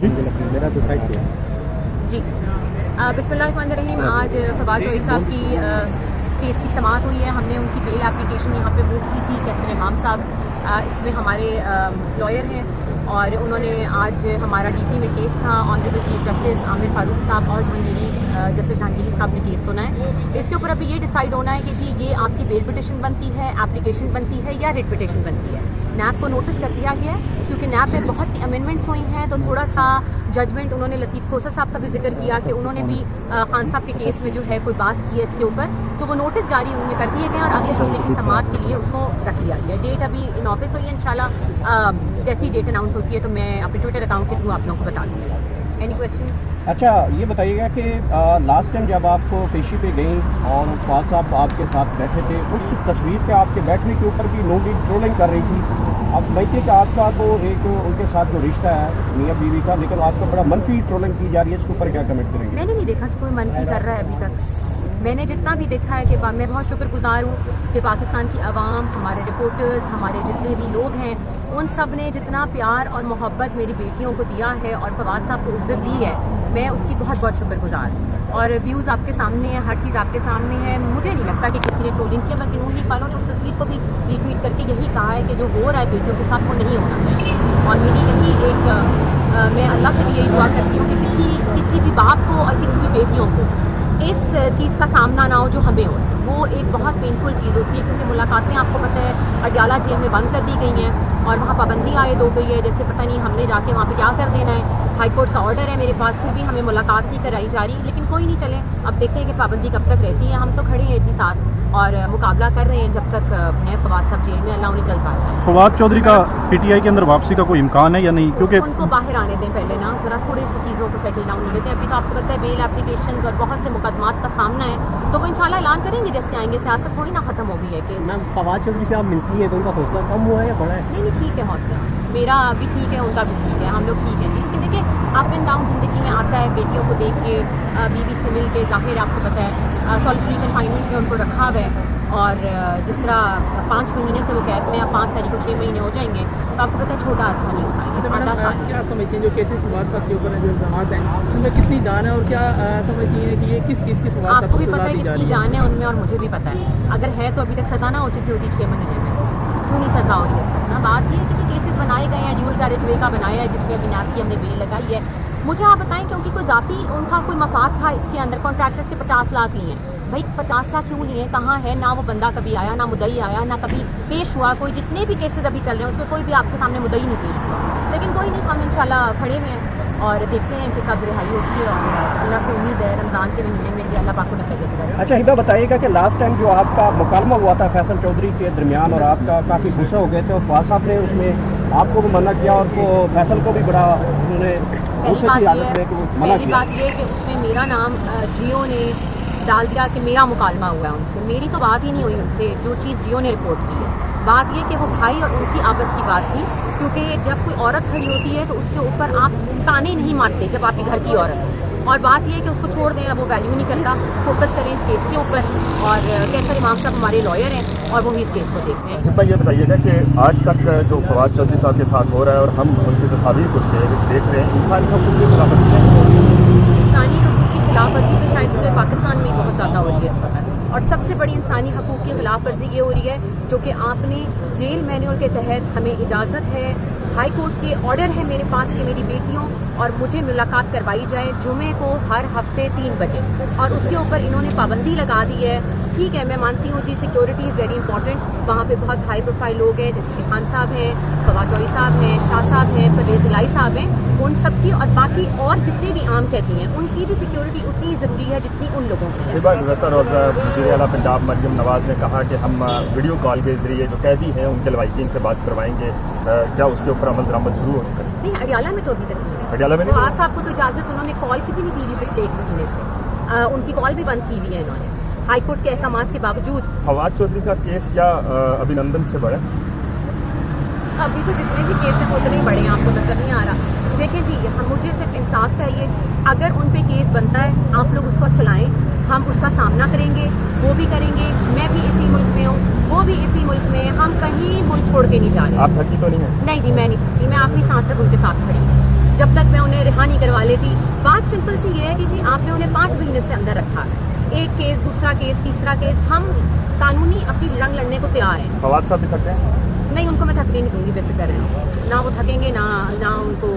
मेरा तो साइड पे जी बिस्मिल्लाहिर्रहमानिर्रहीम। आज फवाद चौधरी साहब की केस की समाअत हुई है। हमने उनकी बेल एप्लीकेशन यहाँ पे मूव की थी। कैसर इमाम साहब इसमें हमारे लॉयर हैं और उन्होंने आज हमारा डीपी में केस था। Honourable chief justice Aamir Farooq साहब और जस्टिस जहांगीरी साहब ने केस सुना है। इसके ऊपर अभी ये डिसाइड होना है कि जी ये आपकी बेल पिटिशन बनती है, एप्लीकेशन बनती है या रिट पिटिशन बनती है। नैब को नोटिस कर दिया गया है क्योंकि नैब में बहुत सी अमेंडमेंट्स हुई हैं, तो थोड़ा सा जजमेंट उन्होंने लतीफ़ खोसा साहब का भी जिक्र किया कि उन्होंने भी खान साहब के केस में जो है कोई बात की है इसके ऊपर, तो वो नोटिस जारी उन्होंने कर दिए गए और अगले हफ्ते की समाअत के लिए उसको रख लिया गया। डेट अभी इन ऑफिस हुई है। इंशाल्लाह जैसी डेट अनाउंस होती है तो मैं अपने ट्विटर अकाउंट के थ्रू आप लोगों को बता दूँगी। Any questions? अच्छा, ये बताइएगा कि लास्ट टाइम जब आपको पेशी पे गई और फवाद साहब आपके साथ बैठे थे, उस तस्वीर पे आपके बैठने के ऊपर भी लोग ट्रोलिंग कर रही थी। आप समझते कि आपका तो एक उनके साथ जो रिश्ता है मियाँ बीवी का, लेकिन आपको बड़ा मनफी ट्रोलिंग की जा रही है, इसके ऊपर क्या कमेंट करेंगे? मैंने नहीं देखा कि कोई मनफी कर रहा है अभी तक। मैंने जितना भी देखा है कि मैं बहुत शुक्रगुजार हूँ कि पाकिस्तान की आवाम, हमारे रिपोर्टर्स, हमारे जितने भी लोग हैं, उन सब ने जितना प्यार और मोहब्बत मेरी बेटियों को दिया है और फवाद साहब को इज़्ज़त दी है, मैं उसकी बहुत बहुत शुक्रगुजार हूँ। और व्यूज़ आपके सामने है, हर चीज़ आपके सामने है। मुझे नहीं लगता कि किसी ने ट्रोलिंग किया, बल्कि नून लीग वालों ने उस तस्वीर को भी रीट्वीट करके यही कहा है कि जो हो रहा है बेटियों के साथ वो नहीं होना चाहिए। और मेरी यही एक मैं अल्लाह से भी यही दुआ करती हूँ कि किसी भी बाप को और किसी भी बेटियों को इस चीज़ का सामना ना हो जो हमें हो। वो एक बहुत पेनफुल चीज़ होती है क्योंकि मुलाकातें आपको पता है अडियाला जेल में बंद कर दी गई हैं और वहाँ पाबंदी आयद हो गई है। जैसे पता नहीं हमने जाके वहाँ पे क्या कर देना है। हाई कोर्ट का ऑर्डर है मेरे पास, फिर भी हमें मुलाकात नहीं कराई जा रही। लेकिन कोई नहीं, चले अब देखते हैं कि पाबंदी कब तक रहती है। हम तो खड़े हैं जी साथ और मुकाबला कर रहे हैं जब तक है फवाद साहब जेल में, अल्लाह उन्हें चल पाता है। फवाद चौधरी का पीटीआई के अंदर वापसी का कोई इम्कान है या नहीं? क्योंकि उनको बाहर आने दें पहले ना, ज़रा थोड़ी सी चीज़ों को सेटल डाउन होने दें। अभी तो आपको पता है बेल एप्लीकेशंस और बहुत से मुकदमात का सामना है, तो वो इंशाल्लाह ऐलान करेंगे जैसे आएंगे। सियासत थोड़ी ना ख़त्म हो गई है कि मैम फवाद चौधरी से आप मिलती हैं तो उनका हौसला कम हुआ है या बढ़ा है? नहीं ठीक है हौसला, मेरा भी ठीक है, उनका भी ठीक है, हम लोग ठीक हैं जी। लेकिन देखिए अप एंड डाउन ज़िंदगी में आता है। बेटियों को देख के, बीवी से मिल के, ज़ाहिर आपको पता है सॉलिटरी कन्फाइनमेंट में उनको रखा हुआ है और जिस तरह 5 महीने से वो कैद में, अब 5 तारीख को 6 महीने हो जाएंगे, तो आपको पता है छोटा अर्सा नहीं होता है। तो आधा साल क्या समझती हैं जो केसेस फवाद साहब के ऊपर जो इल्ज़ामात हैं उनमें कितनी जान है और क्या समझती हैं कि ये किस चीज़ की फवाद साहब आपको को भी पता सज़ा है दी जा कितनी रही है? जान है उनमें और मुझे भी पता है। अगर है तो अभी तक सज़ा ना हो चुकी होती 6 महीने में, क्यों नहीं सज़ा हो रही है ना। बात ये है कि केसेस बनाए गए हैं, ड्यूल कैरेज वे का बनाया है जिसमें अभी नैब की हमने बेल लगाई है। मुझे आप बताएं क्योंकि कोई ज़ाती उनका कोई मफाद था इसके अंदर, कॉन्ट्रैक्टर से 50 लाख लिए हैं। भाई 50 लाख क्यों लिए? कहाँ है? ना वो बंदा कभी आया, ना मुद्दई आया, ना कभी पेश हुआ। कोई जितने भी केसेस अभी चल रहे हैं उसमें कोई भी आपके सामने मुद्दई नहीं पेश हुआ। लेकिन कोई नहीं, हम इंशाल्लाह खड़े हुए हैं और देखते हैं कि कब रिहाई होती है और अल्लाह से उम्मीद है रमज़ान के महीने में कि अल्लाह पाक को निकल देता है। अच्छा हिबा बताइएगा कि लास्ट टाइम जो आपका मुकालमा हुआ था फैसल चौधरी के दरमियान और आपका काफ़ी गुस्सा हो गए थे और फवाद साहब ने उसमें आपको भी मना किया और वो फैसल को भी बड़ा उन्होंने गुस्से की हालत में मना पहली किया। बात ये कि उसमें मेरा नाम जियो ने डाल दिया कि मेरा मुकालमा हुआ है उनसे। मेरी तो बात ही नहीं हुई उनसे। जो चीज़ जियो ने रिपोर्ट की है, बात ये कि वो भाई और उनकी आपस की बात थी, क्योंकि जब कोई औरत खड़ी होती है तो उसके ऊपर आप ताने नहीं मारते जब आपके घर की औरत है। और बात ये है कि उसको छोड़ दें, अब वो वैल्यू नहीं करता। फोकस करें इस केस के ऊपर और कैसर इमाम साहब हमारे लॉयर हैं और वो ही इस केस को देखते हैं। हिब्बा ये बताइएगा कि आज तक जो फवाद चौधरी साहब के साथ हो रहा है और हम उनकी तस्वीर कुछ देख रहे हैं, इंसानी हकूक़ की खिलाफवर्जी इंसानी हकूक़ की खिलाफवर्जी तो शायद पूरे पाकिस्तान में बहुत ज़्यादा हो रही है इस वक्त। और सबसे बड़ी इंसानी हकूक़ की खिलाफवर्जी ये हो रही है जो कि आपने जेल मैनुअल के तहत हमें इजाज़त है, हाई कोर्ट के ऑर्डर है मेरे पास कि मेरी बेटियों और मुझे मुलाकात करवाई जाए जुमे को हर हफ्ते 3 बजे, और उसके ऊपर इन्होंने पाबंदी लगा दी है। ठीक है, मैं मानती हूँ जी सिक्योरिटी इज़ वेरी इंपॉर्टेंट। वहाँ पे बहुत हाई प्रोफाइल लोग हैं जैसे कि खान साहब हैं, फवाद चौधरी साहब हैं, शाह साहब हैं, परवेज़ इलाही साहब हैं, उन सब की और बाकी और जितने भी आम कैदी हैं उनकी भी सिक्योरिटी उतनी ज़रूरी है जितनी उन लोगों की है। हिब्बा वज़ीर आला पंजाब मरियम नवाज़ ने कहा कि हम वीडियो कॉल के जरिए जो कैदी हैं उनके लवाहिकीन से बात करवाएंगे, क्या उसके ऊपर अमल दरामद शुरू हो चुका है? नहीं, अडियाला में तो अभी तक नहीं है। अडियाला में फवाद साहब को तो इजाज़त उन्होंने कॉल की भी नहीं दी हुई पिछले 1 महीने से। उनकी कॉल भी बंद की हुई है इन्होंने हाई कोर्ट के अहकामात के बावजूद। फवाद चौधरी का केस क्या अभिनंदन से बढ़ा? अभी तो जितने भी केसेस उतने ही बड़े हैं, आपको नजर नहीं आ रहा। देखें जी, हम मुझे सिर्फ इंसाफ चाहिए। अगर उन पे केस बनता है आप लोग उसको चलाएं, हम उसका सामना करेंगे, वो भी करेंगे। मैं भी इसी मुल्क में हूँ, वो भी इसी मुल्क में, हम कहीं मुल्क छोड़ के नहीं जा रहे। आप थकी तो नहीं है? नहीं जी, मैं नहीं थकी, मैं आखिरी सांस तक उनके साथ खड़ी हूँ। जब तक मैं उन्हें रिहा नहीं करवा लेती। बात सिंपल सी ये है कि जी आपने उन्हें 5 महीने से अंदर रखा, एक केस, दूसरा केस, तीसरा केस, हम कानूनी अपनी जंग लड़ने को तैयार हैं। फवाद साहब भी थक गए हैं? नहीं, उनको मैं थकने नहीं दूंगी, बेफिक्र रहें, ना वो थकेंगे ना उनको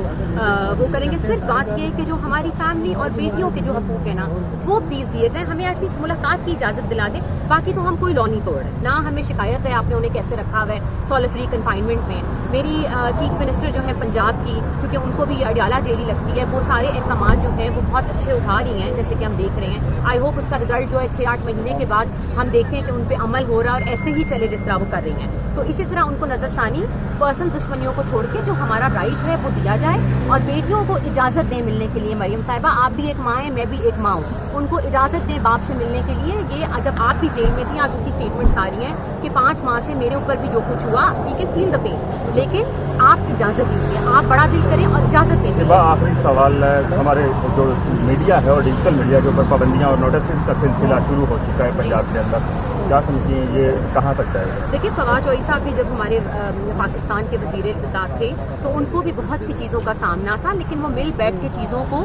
वो करेंगे। सिर्फ बात ये है कि जो हमारी फैमिली और बेटियों के जो हकूक़ है ना वो प्लीज़ दिए जाएँ, हमें एटलीस्ट मुलाकात की इजाज़त दिला दें। बाकी तो हम कोई लॉ नहीं तोड़ रहे, ना हमें शिकायत है आपने उन्हें कैसे रखा हुआ है सॉलिटरी कन्फाइनमेंट में। मेरी चीफ मिनिस्टर जो है पंजाब की, क्योंकि उनको भी अडियाला जेल ही लगती है, वो सारे अहकाम जो हैं वो बहुत अच्छे उठा रही हैं, जैसे कि हम देख रहे हैं। आई होप उसका रिजल्ट जो है 6-8 महीने के बाद हम देखें कि उन पर अमल हो रहा है और ऐसे ही चले जिस तरह वो कर रही हैं। तो इसी तरह उनको नज़रसानी पर्सन दुश्मनियों को छोड़ के जो हमारा राइट है वो दिया जाए, और बेटियों को इजाज़त दें मिलने के लिए। मरियम साहिबा, आप भी एक माँ हैं, मैं भी एक माँ हूँ, उनको इजाज़त दें बाप से मिलने के लिए। ये जब आप भी जेल में थी, आज उनकी स्टेटमेंट्स आ रही हैं कि 5 माह से मेरे ऊपर भी जो कुछ हुआ, we can feel the pain, लेकिन आप इजाज़त दीजिए, आप बड़ा दिल करें और इजाज़त दें। आखिरी सवाल है, हमारे जो मीडिया है और डिजिटल मीडिया के ऊपर पाबंदियाँ और नोटिस का सिलसिला शुरू हो चुका है पंजाब के अंदर, क्या समझती हैं ये कहाँ तक जाएगा? देखिए, फवाद चौधरी साहब भी जब हमारे पाकिस्तान के वज़ीर इत्तेफाक थे तो उनको भी बहुत सी चीज़ों का सामना था, लेकिन वो मिल बैठ के चीज़ों को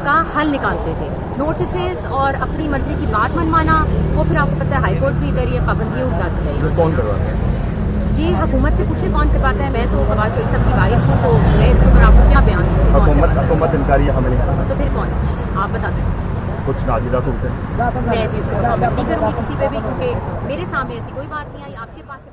का हल निकालते थे। नोटिस और अपनी मर्ज़ी की बात मनवाना, वो फिर आपको पता है हाई कोर्ट भी इधर ये पाबंदी उठ जाती है। ये कौन करवाते हैं? ये हुकूमत से पूछे कौन करवाता है। मैं तो फवाद चौधरी साहब की वाइफ हूँ, तो मैं इसके ऊपर आपको क्या बयान दूँ? कौन करवाता है? हुकूमत इनकारी हमें नहीं करना। तो फिर कौन है, आप बता दें। कुछ नाजिदा तो होते हैं। मैं चीज़ को कमेंट नहीं करूँगी किसी पे भी, क्योंकि मेरे सामने ऐसी कोई बात नहीं आई, आपके पास से